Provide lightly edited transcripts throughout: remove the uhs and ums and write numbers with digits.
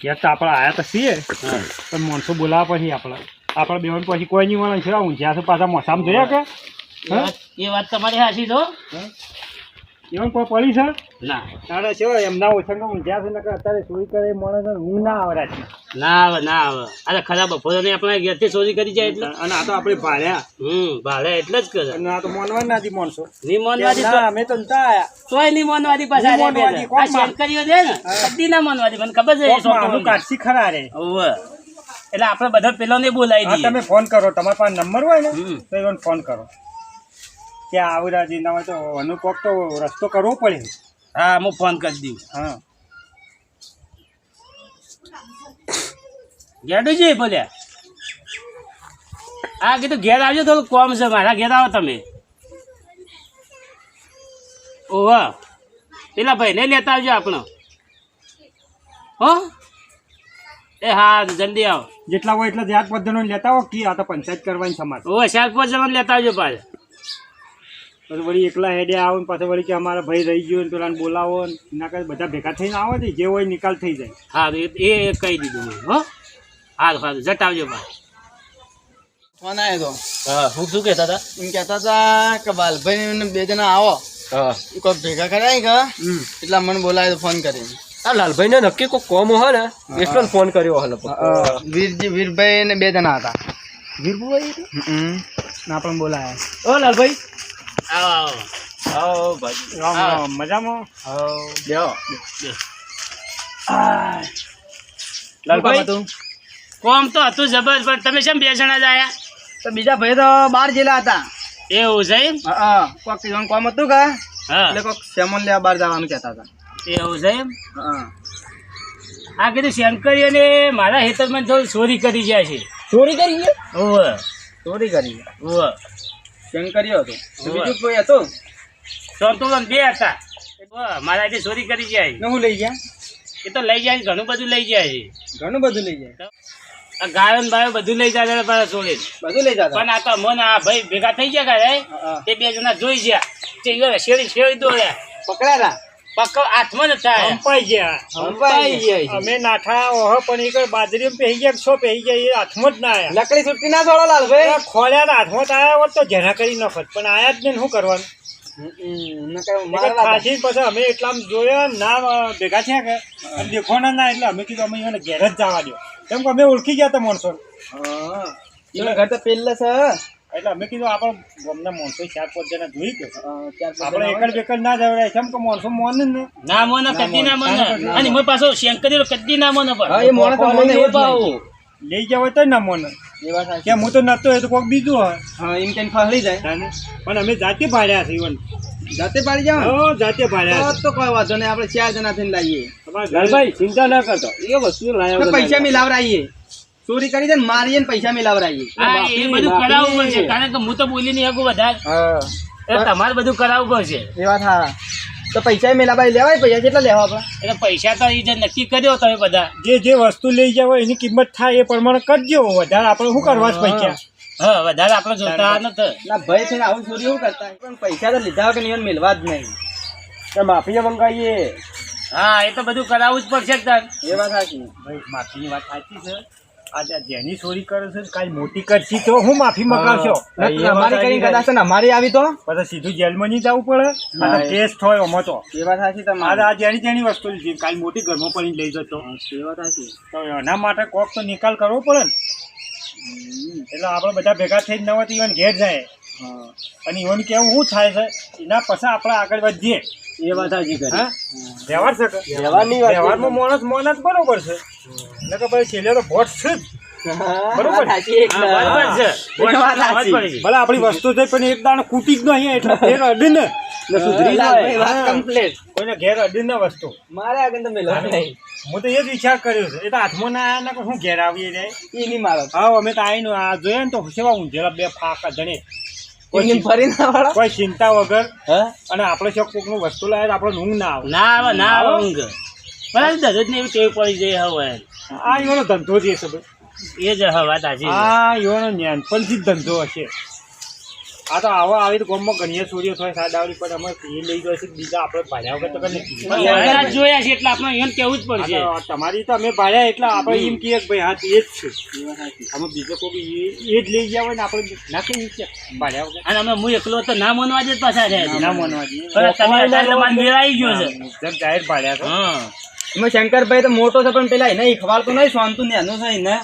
ઘેર તો આપણે આયા તો છીએ પણ માણસો બોલાવા પછી આપણા બેવન પછી કોઈ નહીં મળે છે ઊંઝ્યા છે પાછા મોસામ જોયા કે એ વાત તમારી સાચી છો એવન કોઈ પડી છે ના તારે છે એમના ઓછા ઊંઝ્યા છે નકર અત્યારે ચોરી કરે મળે હું ના આવે રાતના ના આવે અરે ખરાબ બપોરે આપણે ઘેરથી ચોરી કરી જાય એટલે અને આ તો આપણે ભાડ્યા ભાડે એટલે જ કરે અને આ તો મોનવા નથી માણસો ની મોનવાદી ના અમે તો નતા આયા તોય ની મોનવાદી પાછા આ શેરકરીઓ દે ને કદી ના મોનવાદી મને ખબર છે મારું કાઢસી ખરા રે ઓવે એટલે આપણે બધા પેલો ને બોલાવી દઈએ તમે ફોન કરો તમારા પાસે નંબર હોય ને તો એને ફોન કરો ત્યાં આવરાજી ના હોય તો અનુપક તો રસ્તો કરવો પડે હા હું ફોન કરી દઉં હા ગેડુજી બોલ્યા હા કીધું ઘેર આવજો થોડું કોમ છે મારા ઘેર આવો તમે ઓહ પેલા ભાઈને લેતા આવજો આપણો હો એ હા જલ્દી આવો જેટલા હોય એટલા જાત પદ્ધતિનો લેતા હો કે આ તો પંચાયત કરવાની સમાજ ઓહ 4-5 જણા લેતા આવજો પાછા પછી વળી એકલા હેડે આવો ને પાછું વળી કે અમારા ભાઈ રહી ગયો ને પેલાને બોલાવો ને એના કરતા બધા ભેગા થઈને આવો ને જે હોય નિકાલ થઈ જાય હા એ કહી દીધું મેં હો સારું જટ આવજો ભાઈ ફોન આવ્યો તો હા હું શું કહેતા હતા એમ કહેતા હતા કે બાલભાઈ ને 2 જણા આવો હા કોઈ ભેગા કરાય કે એટલા મને બોલાય તો ફોન કરીને આ લાલભાઈ ને નક્કી કોઈ કોમ હોય ને એટલે ફોન કર્યો હલો વીરભાઈ ને 2 જણા હતા વીરભાઈ ના પણ બોલાયા ઓ લાલભાઈ આવો આવો ભાઈ મજામાં બેહો લાલભાઈ કોમ તો હતું જબરજસ્ત તમે કેમ 2 જણા જ આયા તો બીજા ભાઈ તો 12 જેલા હતા એવું છે એમ હા કોક તીજોન કોમ હતું કે હા એટલે કોક સેમન લેવા બહાર જવાનું કહેતા હતા એવું છે એમ હા આ કીધું શંકરી અને મારા હેતરમાં થોડી ચોરી કરી ગયા છે ચોરી કરી ગયા ઓવે ચોરી કરી ઓવે શંકરીયો હતો બીજું કોઈ હતું સંતુલન 2 હતા મારા જે ચોરી કરી જાય ને હું લઈ ગયા એ તો લઈ જાય ઘણું બધું લઈ જાય છે ઘણું બધું લઈ જાય આ ગાયો ને બાયો બધું લઈ જાય પાછા છોડી બધું લઈ જતા પણ આ તો મને આ ભાઈ ભેગા થઈ ગયા રે તે 2 જણા જોઈ ગયા તે શેરી દોડ્યા પકડાયા પક્કો હાથમાં ન થાય હંપાઈ ગયા હંપાઈ ગયા અમે નાઠા ઓહ પણ એક બાજરી પહેરી ગયા 100 પહેરી ગયા એ હાથમાં જ ના આયા લકડી છૂટી ના છોડો લાલભાઈ ખોલ્યા હાથમાં જ આયા હોત તો જેના કરી નખત પણ આયા જ નહીં શું કરવાનું ખાસી પછી અમે એટલા જોયા ના ભેગા થયા કે અને દેખવાના ના એટલે અમે કીધું અમે એને ઘેર જ જવા દો કેમ કે અમે ઓળખી ગયા હતા માણસો ઘર તો પેલે છે એટલે અમે કીધું આપણે ગામના માણસો 4-5 જણા જોઈ કે આપણે એકડ બેકડ ના જવડાય કેમ કે માણસો મોને ને ના મોને કદી ના મોને અને મેં પાછો શંકરી કદી ના મોને હા એ મોણે તો મને એવું પાવું લઈ જાવ હોય તો ના મોને કે હું તો નતો એ તો કોઈક બીજું હોય હા એમ કઈ ફાળી જાય પણ અમે જાતે ભાડ્યા છે ઈવન જાતે પાડી જાવ હા જાતે ભાડ્યા તો કોઈ વાંધો નહીં આપણે 4 જણા થઈને લાવીએ લાલભાઈ ચિંતા ના કરતો એ વસ્તુ લાવ્યો પૈસા મિલાવરાઈએ ચોરી કરી દે ને મારીએ ને પૈસા મિલાવરાઈએ હા એ બધું કરાવવું પડશે કારણ કે હું તો બોલી નહીં શકું બધા એટલે તમારે બધું કરાવવું પડશે એ વાત હા તો પૈસા મિલાવાય લેવાય પૈસા કેટલા લેવા આપણે એટલે પૈસા તો એ જે નક્કી કર્યો તમે બધા જે વસ્તુ લઈ જાવ એની કિંમત થાય એ પ્રમાણે કરજો વધારે આપણે શું કરવા છે પૈસા હા વધારે આપણે જોતા નથી ના ભાઈ છે ને આવું ચોરી એવું કરતા પણ પૈસા તો લીધા કે નહીં મિલવા જ નહીં તો માફી મંગાવીએ હા એ તો બધું કરાવવું જ પડશે તાર એ વાત સાચી ભાઈ માફીની વાત સાચી છે આજે જેની ચોરી કરે છે કાલ મોટી કરશી તો હું માફી મંગાવશો અમારી કરી કદાચ ને અમારી આવી તો પછી સીધું જેલમાં નહીં જવું પડે અને કેસ થાય આમાં તો એ વાત સાચી મારે આ જેની વસ્તુ લીધી કાલ મોટી ઘરમાં પડીને લઈ જતો એ વાત સાચી તો એના માટે કોક તો નિકાલ કરવો પડે ને એટલે આપણે બધા ભેગા થઈને ન હોય તો ઈવન ઘેર જાય અને ઈવન કેવું શું થાય છે એના પછી આપણે આગળ વધીએ એ વાત સાચી કરી હા વ્યવહાર છે કે વ્યવહારમાં મોનસ બરોબર છે એટલે કે ભાઈ છેલ્લે તો ભોટ છે જ બરોબર બરાબર છે ભલે આપણી વસ્તુ છે પણ એક દાણો કૂટી જ નહીં એટલે ઘેર અડી ને સુધરી વાત કમ્પ્લીટ કોઈને ઘેર અડી ને વસ્તુ મારે આગળ તો મિલવા નહીં હું તો એ જ વિચાર કર્યો છે એ તો હાથમાં ના આવ્યા ને શું ઘેર આવીએ રે એ નહીં મારો હા અમે તો આવીને આ જોઈએ ને તો સેવા ઊંઝેલા 2 ફાકા જણે ફરી ના વાળા કોઈ ચિંતા વગર અને આપણે જો કોઈકનું વસ્તુ લાવે તો આપણે ઊંઘ ના આવે ના આવે ઊંઘ પણ દરરોજ ને એવી ટેવ પડી જાય હવે આ એવાનો ધંધો જ છે એ જ વાત સાચી આ એવાનો નાનપણથી જ ધંધો હશે આ તો આવો આવી તો ગામમાં ઘણીએ ચોરીઓ થાય સાદાવડી પણ અમે એ લઈ જાય છે બીજા આપણે ભાડ્યા વગર તો કઈ નથી. ભાડા જ જોયા છે એટલે આપણે એમ કેવું જ પડશે. આ તો તમારી તો અમે ભાડ્યા એટલે આપણે એમ કહીએ કે ભાઈ હા એ જ છે. અમે બીજો કોઈ એ જ લઈ ગયા હોય ને આપણે ના કહીએ કે ભાડ્યા વગર અને અમે હું એકલો તો ના માનવા જ પાછા રહ્યા ના માનવા દઈએ. પણ તમે અત્યારે તમારે મેળ આવી ગયો છે. જગ જાહેર ભાડ્યા તો હા એમાં શંકરભાઈ તો મોટો છે પણ પેલા એને ખવાડતો નહીં શાંતું ને એનું છે ને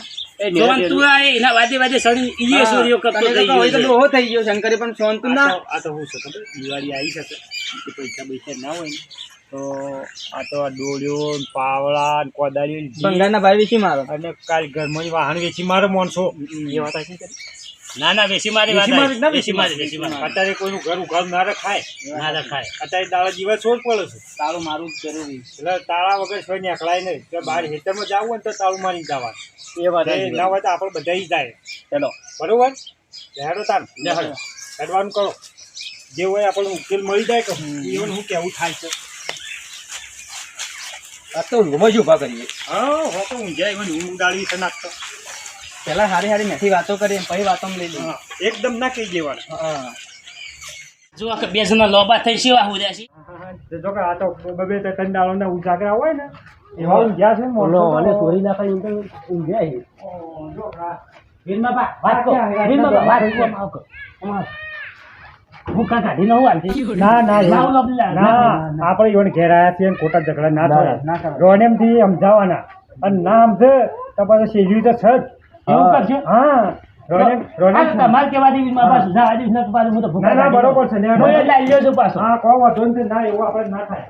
તું આ એના વાદે વાદે સડી ઈ ચોરીઓ કરતો થઈ ગયો છે. ડોહો થઈ ગયો શંકરે પણ શાંતું ના આ તો હું છે ખબર દિવાળી આવી શકે તો પૈસા પૈસા ના હોય ને તો આ તો ડોળ્યો ને પાવડા ને કોદાળીઓ ને જીપ બંગાળના ભાઈ વિશે મારો અને કાલ ઘરમાં વાહન વેચી મારે માણસો એ વાત આવી છે. ના ના વેસી મારી વાત વેચી મારી ના વેસી મારી અત્યારે કોઈનું ઘર ઉઘાડ ના રખાય ના રખાય. અત્યારે દાડા દિવસ છોડ પડે છે તારું મારું જ જરૂરી એટલે તાળા વગર કોઈ નીકળાય નહીં તો બહાર ખેતરમાં જવું હોય ને તો તાળું મારી જવા એ વાત ના હોય તો આપણે બધા જાય ચલો બરોબર હેડો તાર હેડવાનું કરો જે હોય આપણને ઉકેલ મળી જાય કે even હું કેવું થાય છે. આ તો ઊંઘમાં જ ઊભા કરીએ. હા હો તો ઊંઘ્યા even ઊંઘ ઉડાડવી છે નાખતો પેલા સારી સારી નથી વાતો કરી પછી વાતો લઈ લઈએ. હા એકદમ ના કહી દેવાનું. હા જો આ બે જણા લોબા થઈ સેવા હું રહ્યા છે. જો કે આ તો બબે તો કંડાળોના ઉજાગરા હોય ને એવા ઊંઘ્યા છે મોટો નાખા ઊંઘ્યા છે. જો આ વીરમાં બા વાત કરો વીરમાં બા વાત કરો. હું કાં કાઢીને હું હાલતી ના ના લાવ લો પેલા. ના આપણે ઈવન ઘેર આવ્યા છીએ ને ખોટા ઝઘડા ના ના થાય થાય. રોનેમથી સમજાવવાના અને ના સમજે તો પછી શેલ્યું તો છે જ. એવું કરશે? હા રોનેમ રોનેમ તમારે કેવા દેવી માં પાછું જા આદિશ ના પાછું હું તો ના ના બરોબર છે ને હું એ લાવી લ્યો છું પાછો. હા કોઈ વાંધો નથી ના એવું આપણે ના થાય.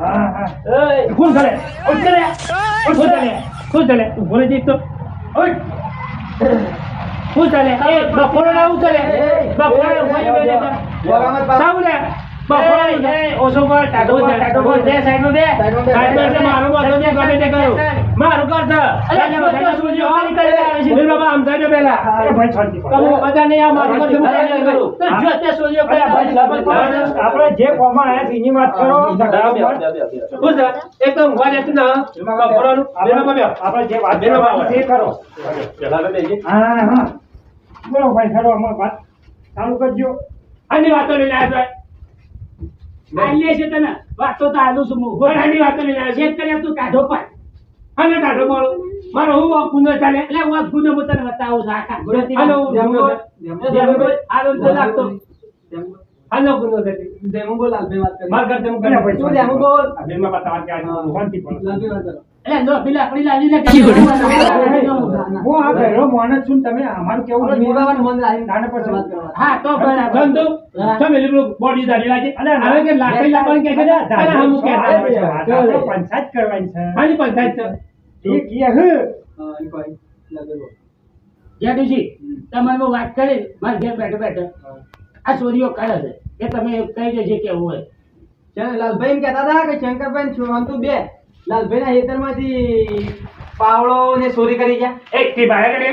હા હા એ કોણ કરે કોણ કરે કોણ કરે કોણ કરે બોલે જઈશ તો ઓય કોણ કરે એ બપોરે ના ઉતરે બપોરે ઉભા રહે સાઉલે બપોરે એ ઓછો કર ટાટો કર બે સાઈડ માં બે સાઈડ માં એટલે મારો વાતો ને ગમે તે કરો મારું કર છે અરે બધા સુજો હારી કરી આવે છે મેં બાબા સમજાજો પેલા એ ભાઈ શાંતિ પાડો. તમે બધા ને આ મારું કર કરું તો જો તે સુજો પેલા ભાઈ આપણે જે કોમાં આયા છે એની વાત કરો. હું છે એકદમ ઉભા રહેતું ના બપોરનું મેં બાબા આપણે જે વાત કરવાની છે એ કરો. હા હા બોલો ભાઈ ખરો અમારી વાત ચાલુ કરજો. આની વાતો લઈને આવ્યો આલે છે તને વાતો તો આલુ છું હું ઘોડાની વાતો લઈને આવ્યો છે કરે તું કાઢો પાડ અને કાઢો મારો મારો હું ગુનો ચાલે એટલે હું ગુનો હું તને બતાવું છું આખા હાલો હાલો તો લાગતો હાલો ગુનો દેતી દેમો બોલ આલબે વાત કરી માર ઘર તેમ કરે ભાઈ, તું દેમો બોલ બેનમાં બતાવવા કે આ શાંતિ પાડો. લાંબી વાત કરો એટલે નો પેલા આપણી લાવી ને હું આ ઘરનો માણસ છું ને તમે અમારું કેવું આપણે મીરબાબાને મન રાખીને નાના પર વાત કરવા હા તો બરાબર તો તમે લીલું બોડી દાડી લાગે અલે હવે કે લાકડી લાવવાની કે છે અરે હમ કે આપણે પંચાયત કરવાની છે. આની પંચાયત છે એ કીએ હે હા ઈ કોઈ લાગે બોલ જેઠુજી તમારે બહુ વાત કરી મારે ઘેર બેઠો બેઠો આ ચોરીઓ કરે છે એ તમે કહી દેજો કેવું હોય ચાલ લાલભાઈ એમ કહેતા હતા કે શંકરભાઈ છોંતુ બે લાલભાઈ ના ખેતરમાંથી પાવડો ને ચોરી કરી ગયા એક થી બારે કરે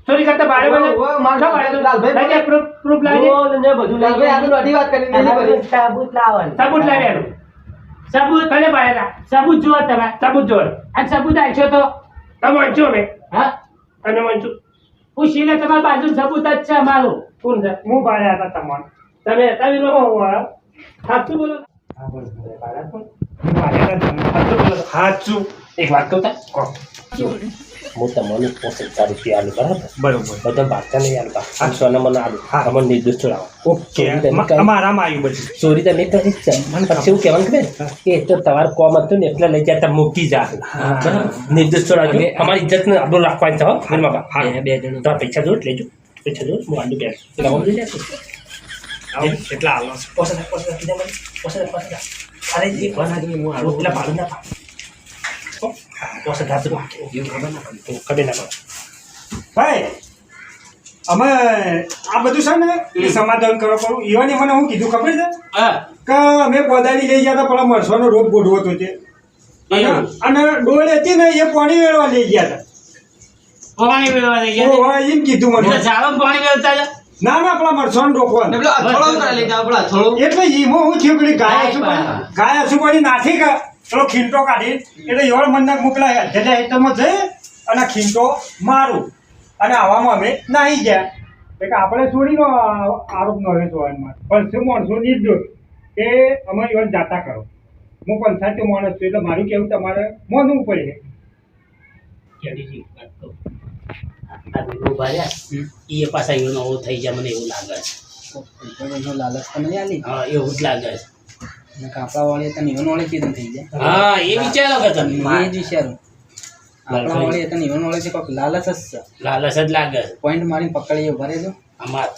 ચોરી કરતા બારે બને લાલભાઈ પ્રૂફ લાવી લાલભાઈ આ તો દોઢી વાત કરી દીધી બધી. સબૂત લાવી આનું સબૂત કને બારેલા સબૂત જુઓ તમે સબૂત જુઓ આ સબૂત આલશો તો તમે વાંચો મેં હા તમે વાંચો પૂછીને તમારી બાજુ સબૂત જ છે અમારું કોણ છે હું બાળ્યા હતા તમારે તમે તમે લોકો સાચું બોલો સાચું એક વાત કહું તા હું તમને 50,000 રૂપિયા આલું બરાબર બરોબર બધા ભાગતા નહીં આલું 800 મને આલું તમને નિર્દોષ છોડાવો ઓકે ચોરી તમે કરી. અમારામાં આવ્યું બધું. ચોરી તમે કરી જ છે મને પછી એવું કહેવાનું ખબર કે એ તો તમારું કોમ હતું ને એટલે લઈ જતા મૂકી જા બરાબર નિર્દોષ છોડાવજો અમારી ઇજ્જત ને આપણું રાખવાની છે હો મારા બાપા બે જણ તો પૈસા જોઈ લેજો પૈસા જોઈ હું આલુ બેસ લાવો લઈ જાય આવું કેટલા હાલો છે? પોસા કીધા મને પોસા અરે જે કોના હું પેલા પાડું ના પાડું પોસા ગાતું એવું ખબર ના પડે કદે ના પડે ભાઈ અમે આ બધું છે ને એ સમાધાન કરવા પડું. ઈવાની મને હું કીધું ખબર છે હા કે અમે કોદાળી લઈ ગયા હતા પેલા મરસાનો રોગ ગોઠવો હતો તે એવું. અને ડોળ હતી ને એ પાણી વેળવા લઈ ગયા હતા. પાણી વેળવા લઈ ગયા ઓહો, એમ કીધું મને. એટલે ઝાડો પાણી વેળતા હતા ના ના પેલા મરસાનો રોકવા ને પેલો અથોડો ઉતારી લઈ જાઓ, પેલો અથોડો. એટલે ઈમો હું થયું પેલી ગાય ગાય સુપારી પા. ગાય સુપારી નાખી કે પેલો ખીંટો કાઢી એટલે એવા મનના મોકલાય જેટલા હેઠળમાં જઈ અને ખીંટો મારું અને આવામાં અમે નાહી ગયા એટલે આપણે છોડીનો આરોપ ન હોય જોવાનું પણ શું માણસો નિર્દોષ કે અમે એવા જાતા કરો હું પંચાયત માણસ છું એટલે મારું કેવું તમારે માનવું પડે. કેડીજી વાત કહું. આ વિડીયો ઉભા રહ્યા એ પાછા એનો નવો થઈ જાય મને એવું લાગે છે. લાલચ તો નહીં આલી હા એવું જ લાગે છે. કાપડા વાળી તને ઈવન વાળી ચીજ થઈ જાય. હા એ વિચારો કે તમે એ જ વિચારું આપણા વાળી તને ઈવન વાળી છે કોઈક લાલચ જ છે. લાલચ જ લાગે છે પોઈન્ટ મારીને પકડીએ ઉભા રહેજો. અમાર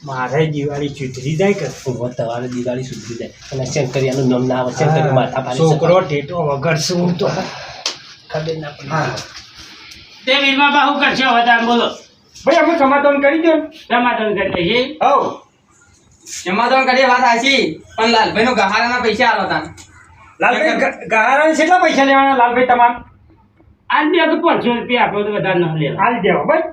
મારે દિવાળી ચૂતરી જાય કે ઉભો તમારે દિવાળી સુધરી જાય અને શંકરિયાનું નામ ના આવે શંકરિયા માથા ભારે છોકરો ટેટો વગર શું તો ખબર ના પડે. તે વીરમાં બાહુ કરશો હવે તમે બોલો. ભાઈ અમે સમાધાન કરી દો સમાધાન કરી લઈએ. હવ સમાધાન કરીએ વાત સાચી પણ લાલભાઈ નો ગહારાના પૈસા આલો તાન. લાલભાઈ ગહારાને કેટલા પૈસા લેવાના લાલભાઈ તમારે? આજ બી આપણે 500 રૂપિયા આપો તો વધારે ન લેવા. આલી દેવા ભાઈ.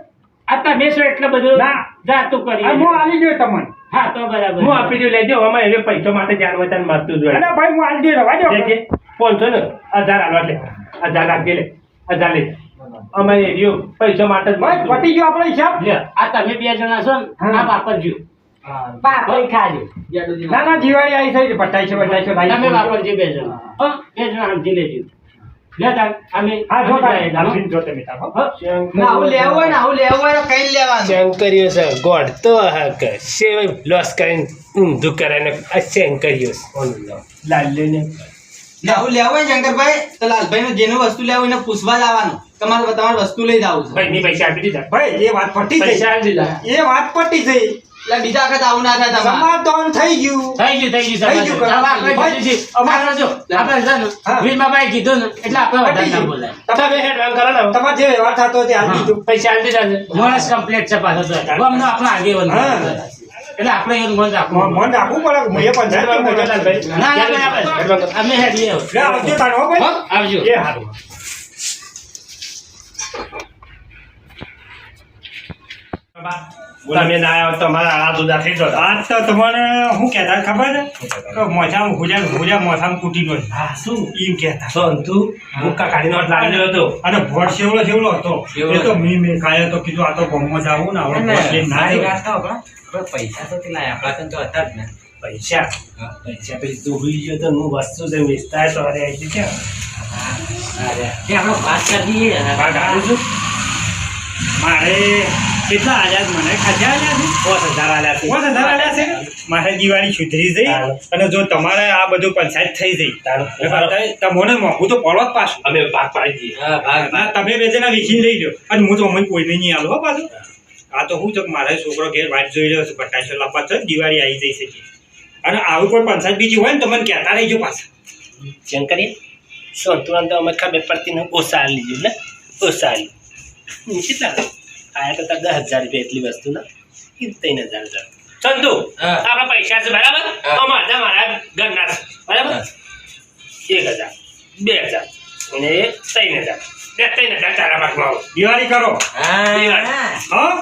આ તમે શું એટલે બધું ના. જાતું કરી આ હું આલી દઉં તમને. હા તો બરાબર. હું આપી દઉં લેજો અમે હવે પૈસા માટે જાણવા તને મારતું જોઈએ અને ભાઈ હું આલી દઉં રવા દો. લેજે 500 ને 1000 આલો એટલે 1000 રાખજે લે 1000 લે અમારે રહ્યો પૈસા માટે જ ભાઈ મારતું. પટી ગયો આપણો હિસાબ. લ્યો, આ તમે બે જણા છો ને હા. આ વાપરજો. વાપરી ખાજો. ના ના દિવાળી આવી થઈ પટાઈશો તમે વાપરજો બે જણા. હો બે જણા સમજી લેજો. લે તાર અમે હા જો અમે જાય, તારે જો તમે તાર હો. ના આવું લેવું હોય ને આવું લેવું હોય તો કઈ લેવાનું. શંકરીઓ છે ગોડ તો હક સેવ લોસ કરીને ઊંધું કરાઈને આ શંકરીઓ લાલ્યો ના આવું લેવું હોય ને શંકરભાઈ તો લાલભાઈ નું જેનું વસ્તુ લેવું હોય એને પૂછવા જવાનું તમારે વસ્તુ લઈ જવું છે. ભાઈ ની પૈસા આપી દીધા ભાઈ એ વાત પટી પૈસા થઈ. આપી દીધા એ વાત પટી થઈ. એટલે બીજા વખત આવું ના થાય તમારે. સમાધાન થઈ ગયું. થઈ ગયું થઈ ગયું. હવે આપણે ભાઈ, કીધું છે. અમારે જો આપણે છે ને હા. વીરબાબાએ કીધું ને એટલે આપણે વધારે ના બોલાય. તમે હેડવાન કરો ને તમારે જે વ્યવહાર થતો તે આપી દીધું. પૈસા આપી દીધા છે માણસ કમ્પ્લીટ છે પાછો તો. ગામનો આપણો આગેવાન છે. હા. એટલે આપણે એવું મન રાખવું. મન રાખવું પડે. એ પંચાયત ના આપણે અમે હેડીએ હવે. લે આવજો તાર હો ભાઈ. હો, આવજો. એ હારું. તમે ના આવ્યો તમારા હાથ ઉદા થઈ જતો આજ તો તમને શું કહેતા ખબર છે કે મોઢામાં ભૂજા મોઢામાં કૂટી લો. હા શું એમ કહેતા. સંતુ મુક્કા કાઢીને વાત લાગેલો હતો અને ભોટ સેવડો હતો. એ તો મેં ખાયો તો કીધું આ તો ગમમાં જાવું ને હવે ભોટ લઈને ના આવ્યો. પૈસા તો કેટલા આપણા તો હતા જ ને. પૈસા પૈસા પછી તું ભૂલી ગયો તો હું વસ્તુ છે વેચતા તો અરે આવી છે આપણે વાત કરી દઈએ. કાઢું છું મારે કેટલા આલ્યા છે? મને ખાધા આલ્યા છે 5000 આલ્યા છે 5000 આલ્યા છે. મારે દિવાળી સુધરી જઈ હારું. અને જો તમારે આ બધું પંચાયત થઈ જઈ તારું. તમને મોંઘું તો પડો જ પાછું. અમે ભાગ પાડી દઈએ ના, તમે બે જણા વેચીને લઈ લો અને હું તો અમને કોઈને નહીં આલો હો પાછું. આ તો શું છે કે મારે છોકરો ઘેર વાટ જોઈ રહ્યો છે પટાઈશો લાવવા છે દિવાળી આવી જઈ શકે અને આવું કોઈ પંચાયત બીજી હોય ને તો મને કહેતા રહીજો પાછા. જેમ કરીએ સંતુલન તો અમે ખબર પડતી ને ઓછા લીધું ને ઓછા લીધું કેટલા આયા તો તાર 10,000 રૂપિયા એટલી વસ્તુ ના 3000 ચંદુ આપણા પૈસા છે બરાબર અમારા મારા ઘરના છે બરાબર 1000 2000 અને 3000 3000 તારા ભાગમાં આવો દિવાળી કરો હા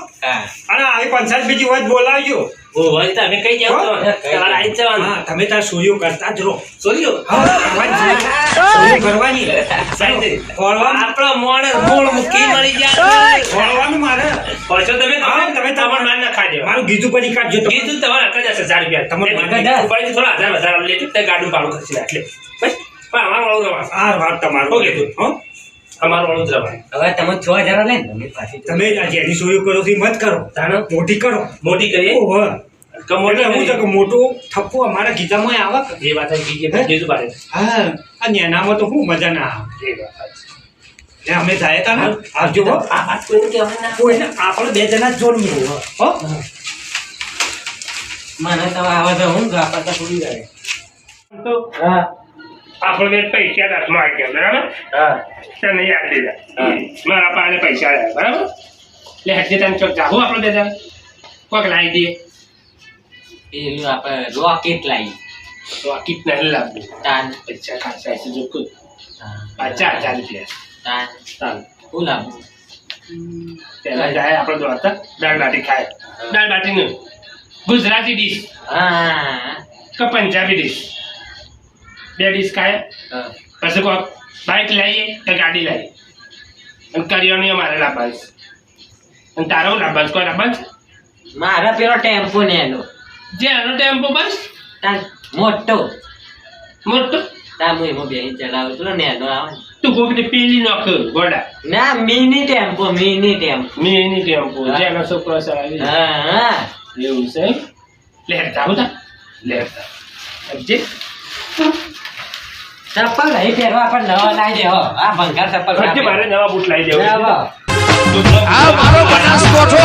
અને આવી પંચાયત બીજી હોય તો બોલાવજો. ઓ ભાઈ તમે કઈ જાવ તો તમારે આવી જવાનું હા તમે તાર સોરીઓ કરતા જ રહો. સોલ્યો સોરીઓ કરવાની આપણો મોણ મૂળ મૂકી મળી જાય ખોલવાનું મારે. પાછો તમે હા, તમે તમાર માર ના ખાજો મારું ગીધું પછી કાઢજો તમે. કીધું તમારે આટલા જ 1000 રૂપિયા તમારે તમને ઉપાડી થોડા 1000 વધારે લેજો તે ગાડું ભાડું ખર્ચી લે એટલે બસ પણ અમાર વાળું રવા આ વાત તમારું. ઓકે તું હો અમાર વાળું જ રવા હવે તમે 6000 લે ને પાછી તમે આ જેની સોરીઓ કરો છો એ મત કરો. તાનો મોટી કરો. મોટી કરીએ ઓહો. કમોટી એટલે હું છે કે મોટું થપ્પો અમારા ગીતામાં આવે કે. જે વાત કીજીએ કીધું પાડે હા આ નેનામાં તો શું મજા ના આવે. એ વાત ને અમે જાય તા ને આવજો હો. આ વાત કોઈને કહેવાય ના કોઈને આપણે બે જણા જ જોડીએ હો. મને તો આવે તો હું ગાપા તો પૂરી જાય. તો આપણે પૈસા હાથમાં આવી ગયા બરાબર તને યાદ દીધા મારા પાસે પૈસા આવ્યા બરાબર એટલે હજી તને ચોક જાવું આપણે બે જણા કોક લાવી દઈએ પેલું આપણે રોકેટ લાવી તો આ કીટ નહીં લાવવું તાન પૈસા ખાસા છે જો કોઈ 5000 રૂપિયા તાન ચાલ હું લાવું પહેલા જાય આપણે દ્વારકા દાળ બાટી ખાય દાળ બાટીનું ગુજરાતી ડીશ હા કે પંજાબી ડીશ 2 ડીશ ખાય પછી કોઈ બાઇક લાવીએ કે ગાડી લાવીએ અને કરિયાણું અમારે લાવવાનું છે. અને તારો લાવવાનું છે? કોઈ લાવવાનું છે? મારા પેલો ટેમ્પો ને એનો જે એનો ટેમ્પો બસ મોટો મોટો તામુ એમાં બેસી ચલાવું છું ને એનો આવે ને. તું કોકને પેલી નાખ ગોડા ના મિની ટેમ્પો મિની ટેમ્પો જેનો છોકરો ચલાવી હા એવું છે લેતા હતા લેતા જે ચપ્પલ નહીં પહેરવા પણ નવા લાવી દે હો આ ભંગાર ચપ્પલ મારે નવા બૂટ લાવી દેવા નવા. આ મારો બનાસકોઠો